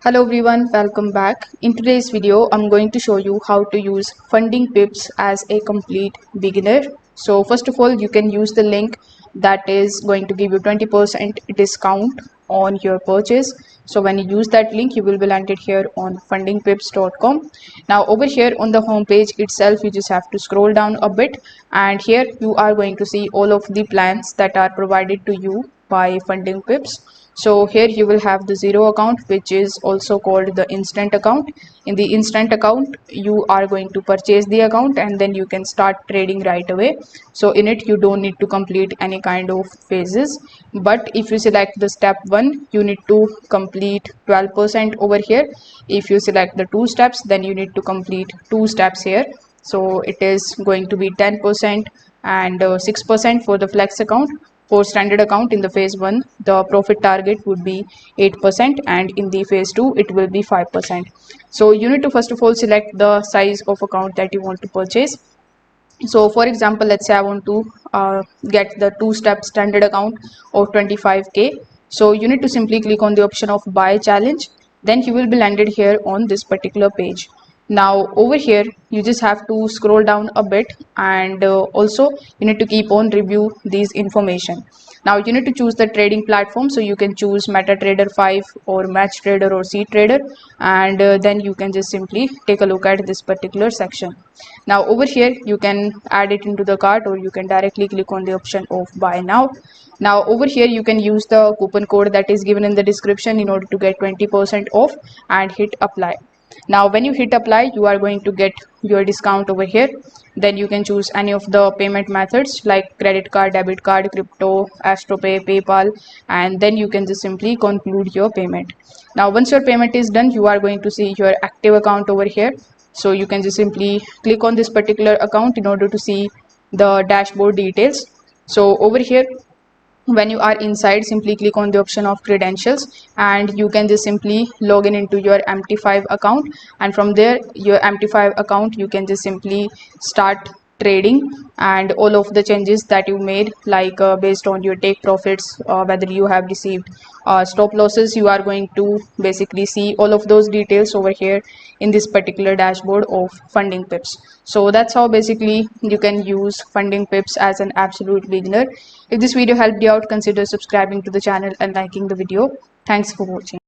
Hello everyone, welcome back. In today's video, I'm going to show you how to use funding pips as a complete beginner. So first of all, you can use the link that is going to give you 20% discount on your purchase. So when you use that link, you will be landed here on fundingpips.com. Now over here on the home page itself, you just have to scroll down a bit, and here you are going to see all of the plans that are provided to you by funding pips. So here you will have the zero account, which is also called the instant account. In the instant account, you are going to purchase the account and then you can start trading right away. So in it, you don't need to complete any kind of phases. But if you select the step 1, you need to complete 12% over here. If you select the 2 steps, then you need to complete 2 steps here. So it is going to be 10% and 6% for the flex account. For standard account, in the phase 1, the profit target would be 8%, and in the phase 2 it will be 5%. So you need to first of all select the size of account that you want to purchase. So for example, let's say I want to get the 2-step standard account of 25k. So you need to simply click on the option of buy challenge. Then you will be landed here on this particular page. Now over here, you just have to scroll down a bit, and also you need to keep on review these information. Now you need to choose the trading platform, so you can choose MetaTrader 5 or MatchTrader or CTrader, and then you can just simply take a look at this particular section. Now over here, you can add it into the cart, or you can directly click on the option of buy now. Now over here, you can use the coupon code that is given in the description in order to get 20% off and hit apply. Now when you hit apply, you are going to get your discount over here. Then you can choose any of the payment methods like credit card, debit card, crypto, AstroPay, PayPal, and then you can just simply conclude your payment. Now once your payment is done, you are going to see your active account over here. So you can just simply click on this particular account in order to see the dashboard details. So over here, when you are inside, simply click on the option of credentials, and you can just simply log in into your MT5 account, and from there, your MT5 account, you can just simply start trading, and all of the changes that you made, like based on your take profits, whether you have received stop losses, you are going to basically see all of those details over here in this particular dashboard of funding pips. So that's how basically you can use funding pips as an absolute beginner. If this video helped you out, consider subscribing to the channel and liking the video. Thanks for watching.